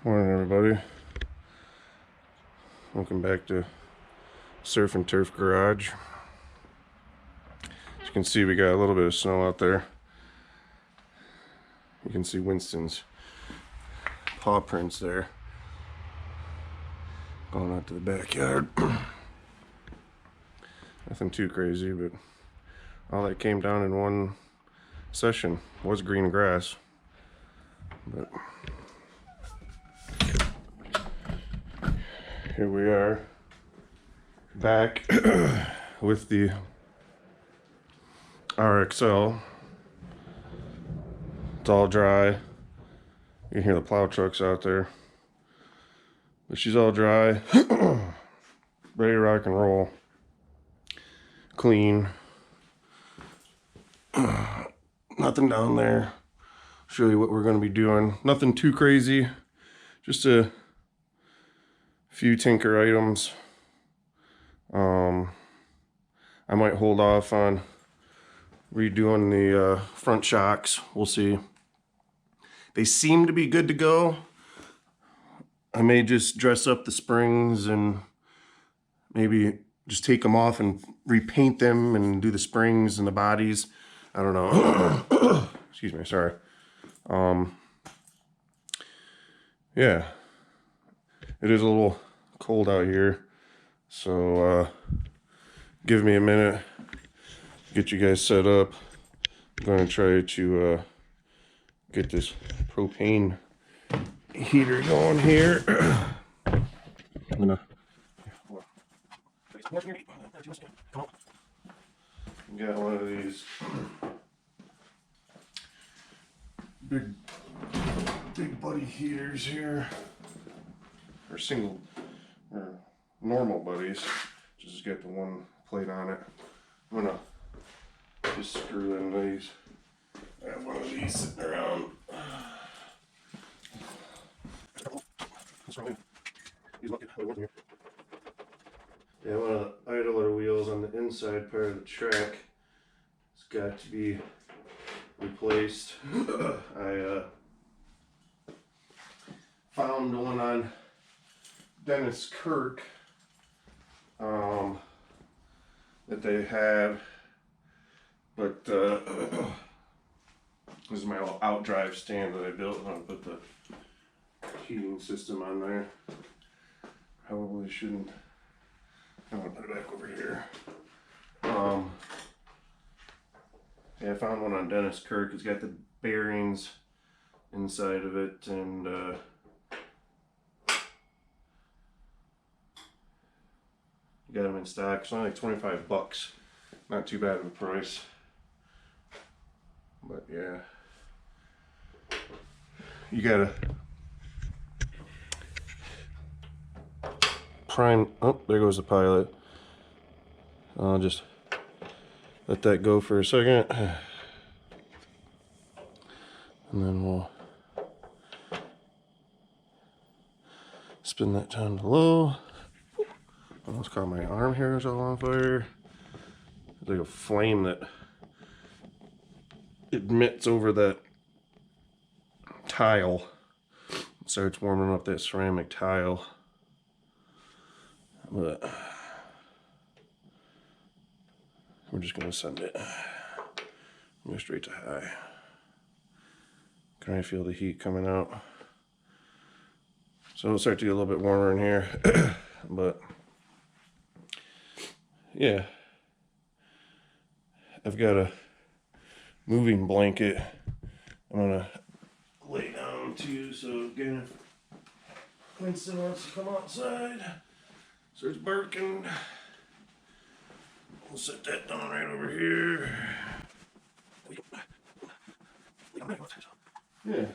Morning, everybody. Welcome back to Surf and Turf Garage. As you can see, we got a little bit of snow out there. You can see Winston's paw prints there going out to the backyard. Nothing too crazy, but all that came down in one session was green grass. But here we are back with the RXL. It's all dry. You can hear the plow trucks out there. But she's all dry. Ready to rock and roll. Clean. Nothing down there. Show you what we're going to be doing. Nothing too crazy. Just a few tinker items. I might hold off on redoing the front shocks. We'll see. They seem to be good to go. I may just dress up the springs and maybe just take them off and repaint them and do the springs and the bodies. I don't know. Excuse me, sorry. Yeah. It is a little cold out here, so give me a minute, get you guys set up. I'm going to try to get this propane heater going here. I'm gonna got one of these big buddy heaters here, or single or normal buddies. Just get the one plate on it. I'm gonna just screw in these. I have one of these sitting around. Yeah, one of the idler wheels on the inside part of the track has got to be replaced. I found one on Dennis Kirk that they had, but this is my little outdrive stand that I built. I'm gonna put the heating system on there. Probably shouldn't. I'm gonna put it back over here. Yeah, I found one on Dennis Kirk. It's got the bearings inside of it, and you got them in stock. It's only like $25. Not too bad of a price. But yeah, you gotta prime. Oh, there goes the pilot. I'll just let that go for a second, and then we'll spin that down to low. Almost caught my arm here, is all on fire. It's like a flame that emits over that tile. It starts warming up that ceramic tile. But we're just gonna send it. Go straight to high. Can I feel the heat coming out? So it'll start to get a little bit warmer in here. But yeah, I've got a moving blanket I'm gonna lay down to, so again, if Winston wants to come outside, starts barking, we'll set that down right over here. Yeah.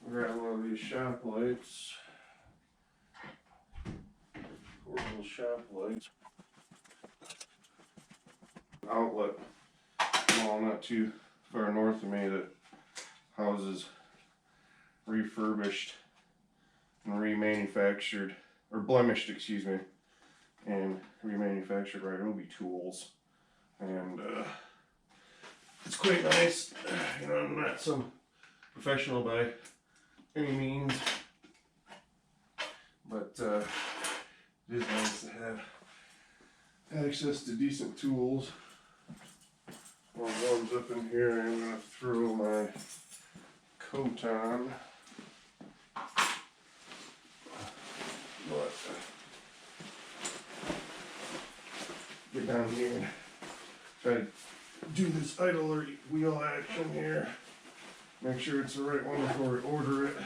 Grab one of these shop lights. Portable shop lights. Outlet mall not too far north of me that houses refurbished and remanufactured, or blemished, excuse me, and remanufactured Ryobi tools. And it's quite nice. You know, I'm not some professional by any means, but it is nice to have access to decent tools. While it warms up in here, I'm going to throw my coat on. But get down here and try to do this idler wheel action here. Make sure it's the right one before we order it.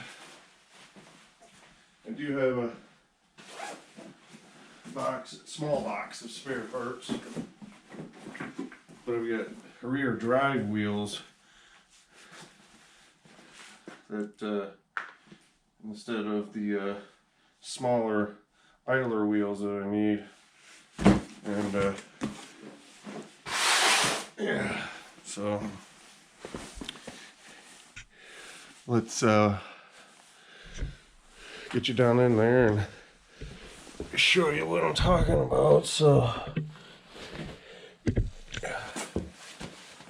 I do have a small box of spare parts, but I've got rear drive wheels that instead of the smaller idler wheels that I need, and yeah, so let's get you down in there and show you what I'm talking about. So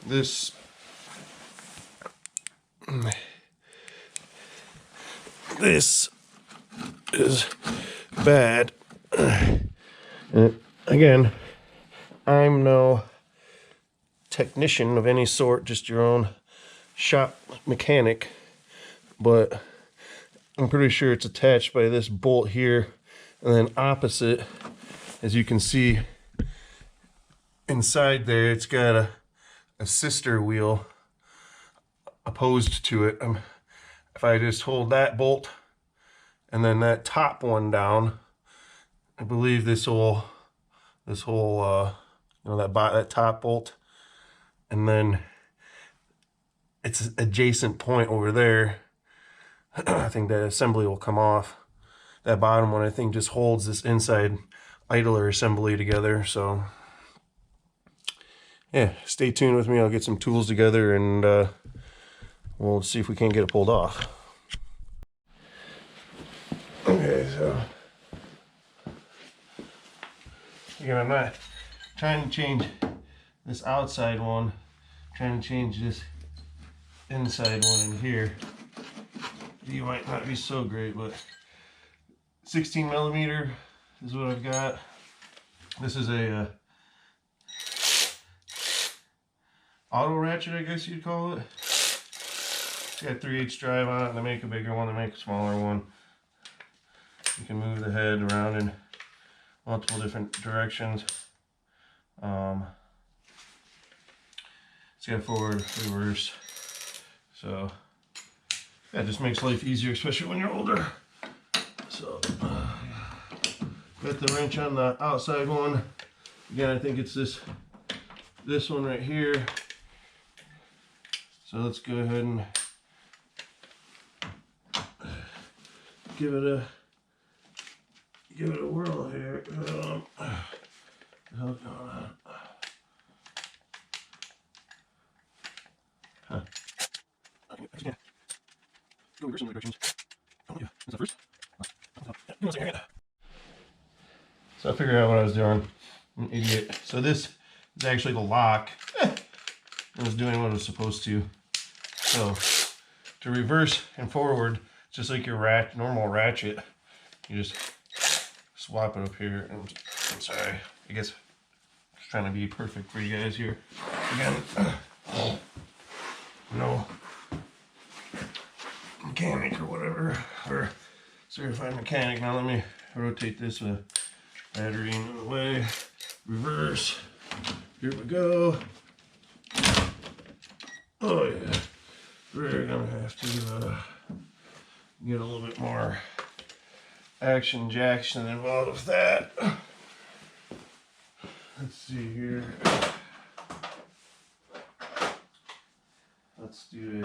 this is bad. And again, I'm no technician of any sort, just your own shop mechanic, but I'm pretty sure it's attached by this bolt here, and then opposite, as you can see inside there, it's got a sister wheel opposed to it. If I just hold that bolt and then that top one down, I believe this whole you know, that top bolt, and then it's adjacent point over there. I think that assembly will come off. That bottom one, I think, just holds this inside idler assembly together. So yeah, stay tuned with me. I'll get some tools together and we'll see if we can't get it pulled off. Okay, so again, I'm not trying to change this outside one, I'm trying to change this inside one in here. You might not be so great, but 16 millimeter is what I've got. This is a auto ratchet, I guess you'd call it. It's got 3/8 drive on it, and they make a bigger one, they make a smaller one. You can move the head around in multiple different directions. It's got forward, reverse. So yeah, it just makes life easier, especially when you're older. So got the wrench on the outside one. Again, I think it's this one right here. So let's go ahead and give it a whirl here. Hook on. Huh. Yeah. Go reverse in the directions. Oh yeah, is that first? Give me a second. So I figured out what I was doing. I'm an idiot. So this is actually the lock. It was doing what it was supposed to. So to reverse and forward, just like your normal ratchet, you just swap it up here. And I'm sorry, I guess I'm just trying to be perfect for you guys here. Again, no mechanic or whatever, or certified mechanic. Now let me rotate this with a battery in the way. Reverse. Here we go. Oh yeah. We're gonna have to get a little bit more action jackson involved with that. Let's see here. Let's do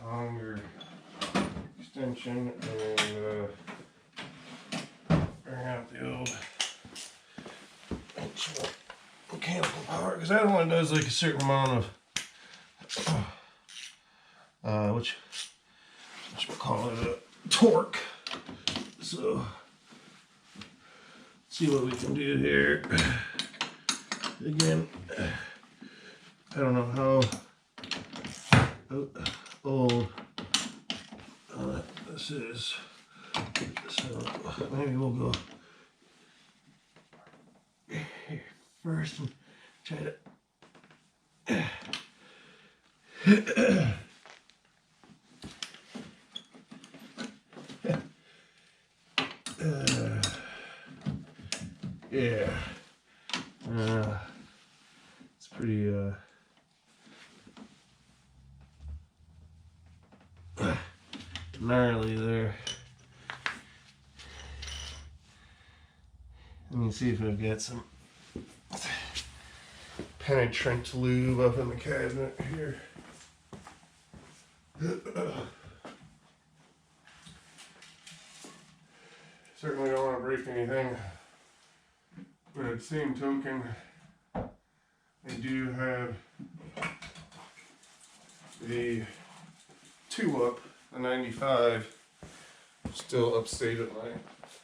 a longer extension and bring out the old mechanical power, because that one does like a certain amount of which we'll call it a torque. So let's see what we can do here. Again, I don't know how old. This is, so maybe we'll go here first and try to yeah, it's pretty gnarly there. Let me see if I've got some penetrant lube up in the cabinet here. Certainly don't want to break anything, but at the same token, I do have the 2-up, the 95, still upstate at my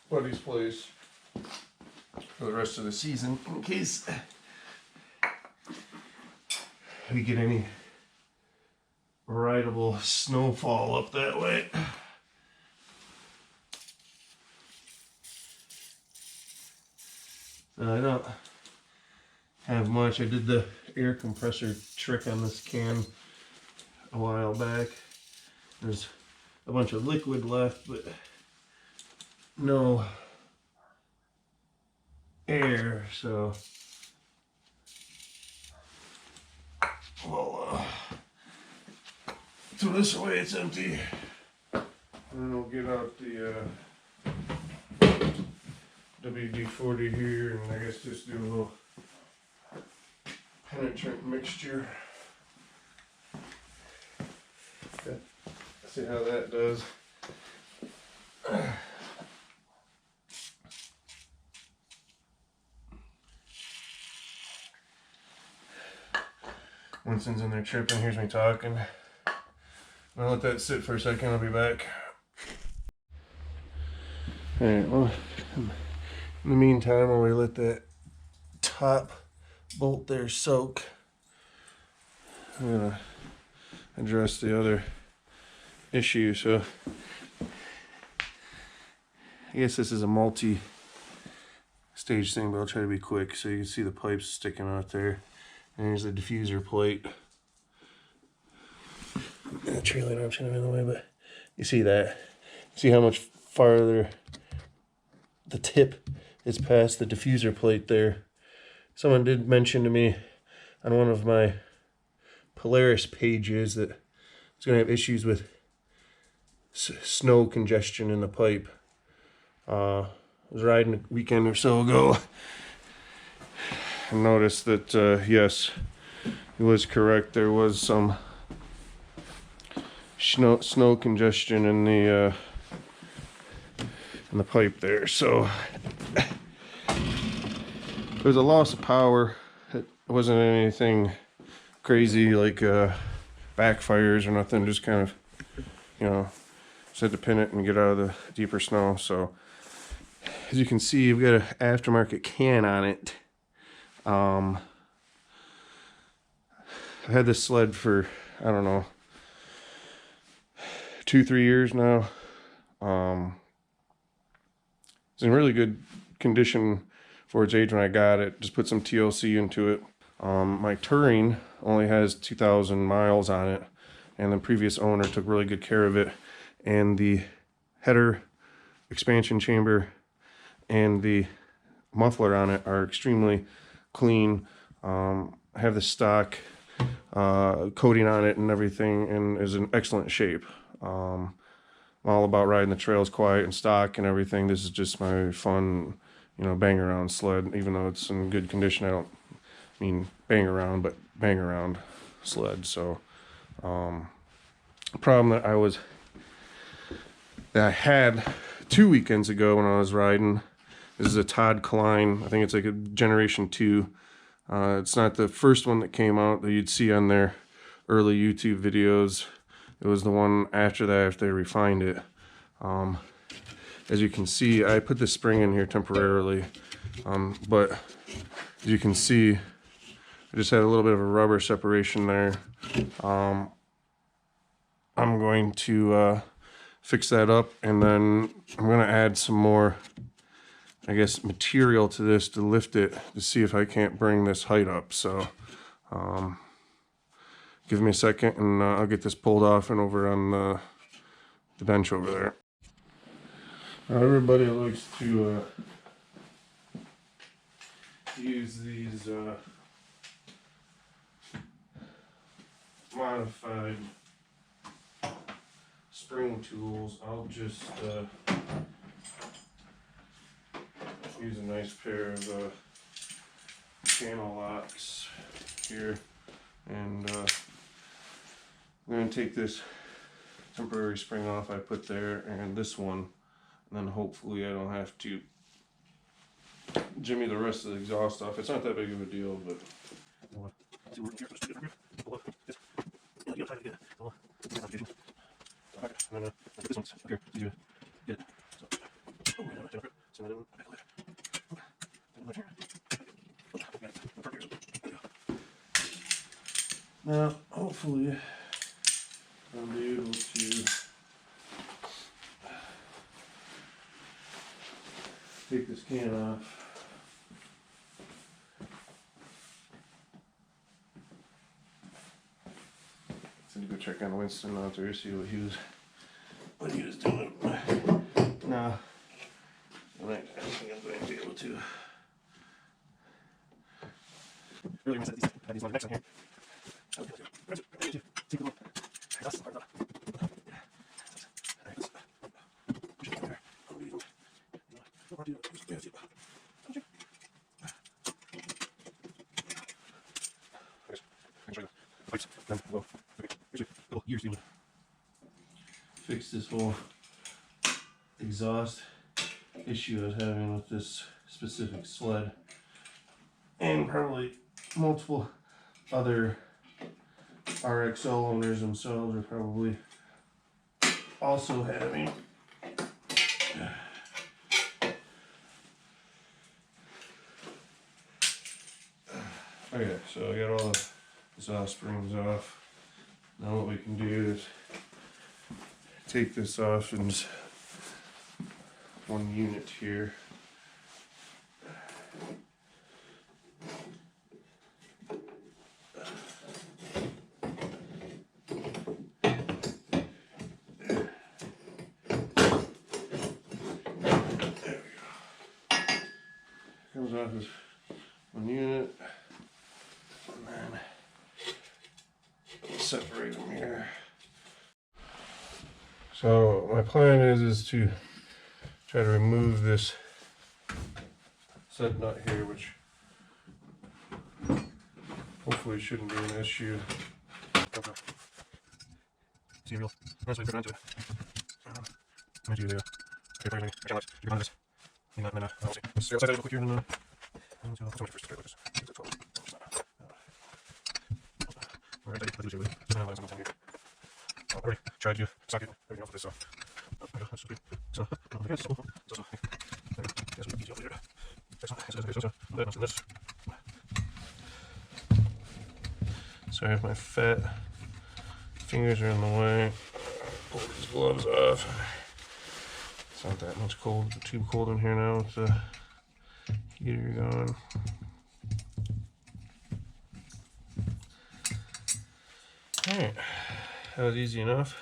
buddy's place for the rest of the season in case we get any rideable snowfall up that way. So I don't have much. I did the air compressor trick on this can a while back. There's a bunch of liquid left, but no air, so we'll throw this away, it's empty. And then we'll get out the WD-40 here, and I guess just do a little penetrant mixture. Okay. See how that does. Winston's in there tripping, here's me talking. I'll let that sit for a second, I'll be back. Alright, well, in the meantime, while we let that top bolt there soak, I'm gonna address the other issue. So I guess this is a multi-stage thing, but I'll try to be quick. So you can see the pipes sticking out there, and here's the diffuser plate. The trailing arm should have been in the way, but you see that. See how much farther the tip is past the diffuser plate there. Someone did mention to me on one of my Polaris pages that it's going to have issues with snow congestion in the pipe. I was riding a weekend or so ago and noticed that yes, it was correct. There was some snow congestion in the pipe there. So it was a loss of power. It wasn't anything crazy like backfires or nothing. Just kind of, you know, just had to pin it and get out of the deeper snow. So as you can see, you've got an aftermarket can on it. I've had this sled for, I don't know, 2-3 years now. It's in really good condition for its age when I got it. Just put some TLC into it. My touring only has 2,000 miles on it, and the previous owner took really good care of it. And the header, expansion chamber, and the muffler on it are extremely clean. I have the stock coating on it and everything, and is in excellent shape. I'm all about riding the trails quiet and stock and everything. This is just my fun, you know, bang around sled. Even though it's in good condition, I don't mean bang around, but bang around sled. So problem that I had 2 weekends ago when I was riding. This is a Todd Klein. I think it's like a Generation 2. It's not the first one that came out that you'd see on their early YouTube videos. It was the one after that, after they refined it. As you can see, I put the spring in here temporarily, but as you can see, I just had a little bit of a rubber separation there. I'm going to fix that up, and then I'm going to add some more, I guess, material to this to lift it to see if I can't bring this height up. So give me a second, and I'll get this pulled off and over on the bench over there. Everybody likes to use these modified spring tools. I'll just use a nice pair of channel locks here, and I'm going to take this temporary spring off I put there and this one, and then hopefully I don't have to jimmy the rest of the exhaust off. It's not that big of a deal, but this one's up here. It's easy to get it. Now, hopefully, I'll be able to take this can off. So to go check on Winston out there, see what he was doing. No, I don't think I'm going to be able to. Really, I had these necks on here. Take a look. That's the part. Fix this whole exhaust issue I was having with this specific sled, and probably multiple other RXL owners themselves are probably also having. Okay, so I got all the exhaust springs off. Now what we can do is take this off in just one unit here. Comes off as one unit, and then separate them here. So my plan is to try to remove this set nut here, which hopefully shouldn't be an issue. See, real nice way to put it onto it. Might do the paper and channel it. You can this. And then I'll see. Let's see outside real quick here, and then so much first to this. Alright, let's do it. I already tried to suck it. Everything else with this, so that's so good. So I guess it's also easy over here. This. Sorry if my fat fingers are in the way. Pull these gloves off. It's not that much cold, too cold in here now with the heater going. Alright, that was easy enough.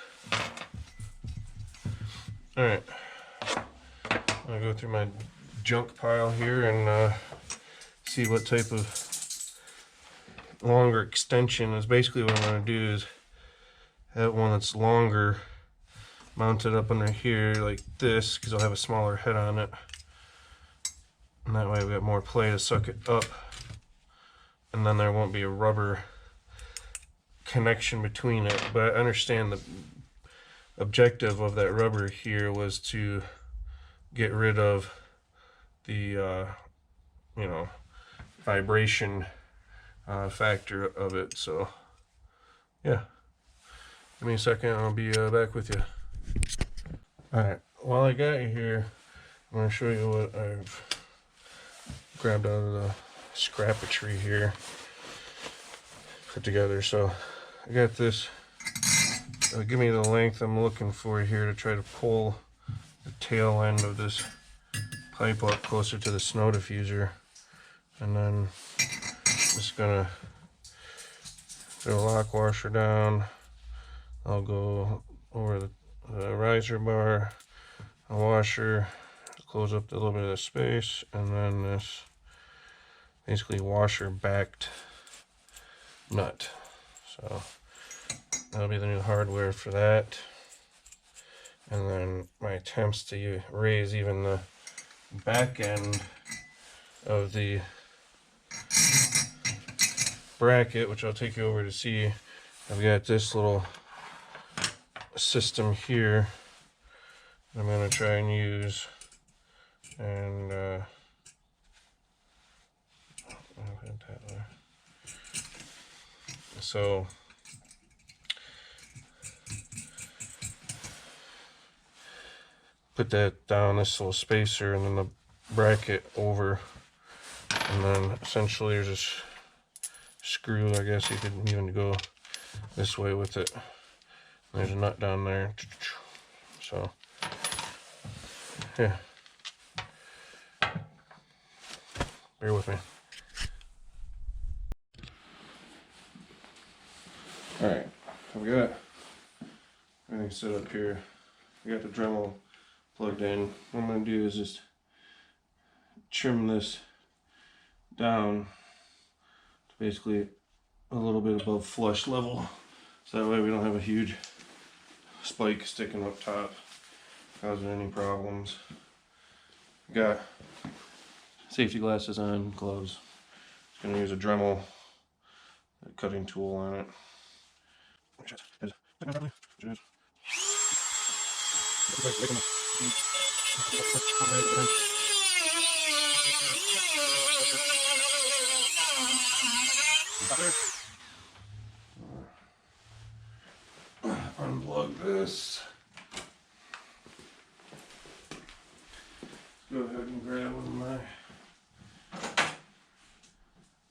Alright, I'm gonna go through my junk pile here and see what type of longer extension is. Basically what I'm gonna do is have one that's longer mounted up under here like this, because I'll have a smaller head on it, and that way we got more play to suck it up, and then there won't be a rubber connection between it. But I understand the objective of that rubber here was to get rid of the you know, vibration factor of it. So yeah, give me a second, I'll be back with you. Alright, while I got you here, I'm going to show you what I've grabbed out of the scrappetry here, put together. So I got this It'll give me the length I'm looking for here to try to pull the tail end of this pipe up closer to the snow diffuser. And then I'm just gonna throw a lock washer down. I'll go over the riser bar, a washer, close up a little bit of the space, and then this basically washer backed nut. So that'll be the new hardware for that. And then my attempts to raise even the back end of the bracket, which I'll take you over to see. I've got this little system here I'm going to try and use, and so put that down this little spacer and then the bracket over, and then essentially there's this screw. I guess you could even go this way with it. There's a nut down there, so yeah, bear with me. All right, I've got everything set up here. I got the Dremel plugged in. What I'm going to do is just trim this down to basically a little bit above flush level, so that way we don't have a huge spike sticking up top causing any problems. Got safety glasses on, gloves. Just going to use a Dremel cutting tool on it. Unplug this. Go ahead and grab one of my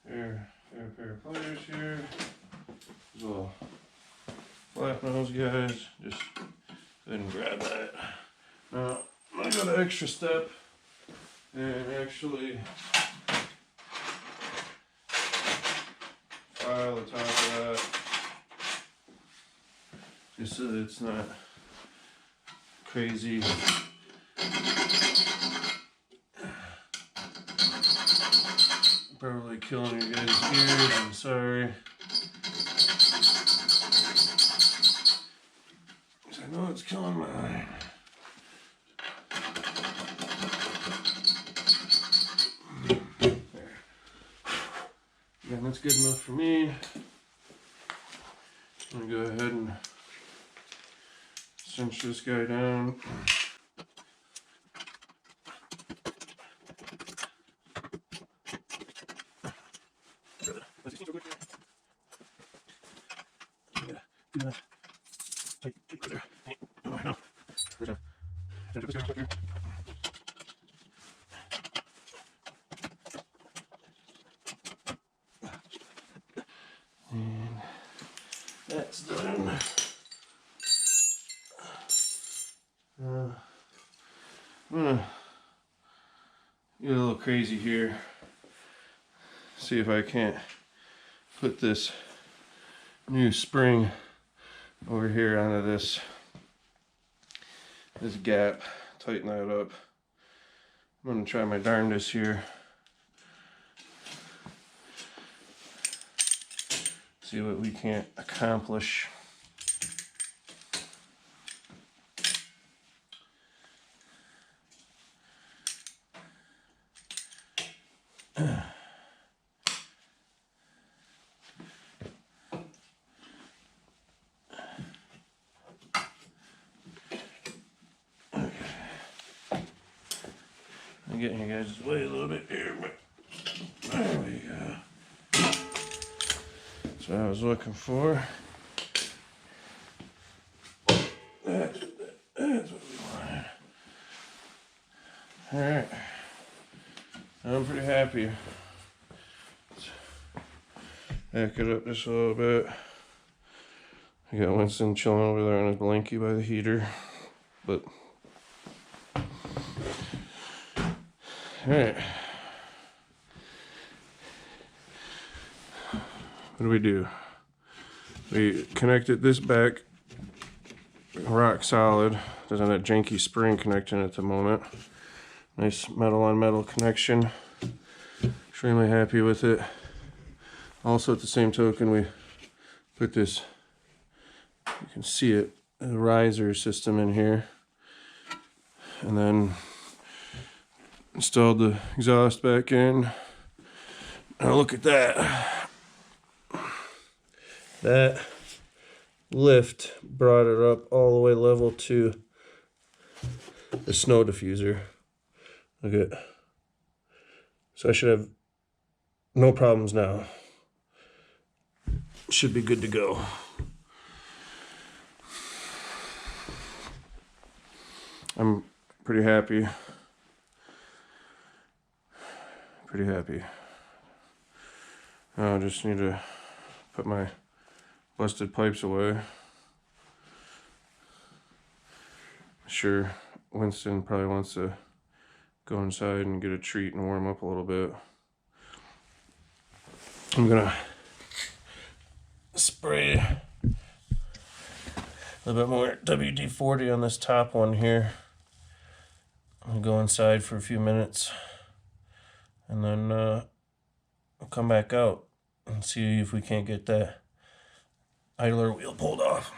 pair of pliers here. These little flat nose guys. Just go ahead and grab that. Now I'm gonna go the extra step and actually file the top of that, just so that it's not crazy. Probably killing you guys' ears, I'm sorry. I know it's killing mine. There. Again, that's good enough for me. I'm gonna go ahead and cinch this guy down. And that's done. I'm gonna get a little crazy here. See if I can't put this new spring over here onto this gap, tighten that up. I'm gonna try my darndest here. See what we can't accomplish. I'm getting you guys' way a little bit here, but there we go. That's what I was looking for. That's what we wanted. Alright. I'm pretty happy. Let's back it up just a little bit. I got Winston chilling over there on his blankie by the heater. But alright. What do? We connected this back rock solid. Doesn't have that janky spring connecting at the moment. Nice metal on metal connection. Extremely happy with it. Also, at the same token, we put this, you can see it, a riser system in here. And then installed the exhaust back in. Now look at that. That lift brought it up all the way level to the snow diffuser. Look at, so I should have no problems now. Should be good to go. I'm pretty happy. Now I just need to put my busted pipes away. Sure, Winston probably wants to go inside and get a treat and warm up a little bit. I'm gonna spray a little bit more WD-40 on this top one here. I'll go inside for a few minutes and then I'll come back out and see if we can't get that idler wheel pulled off.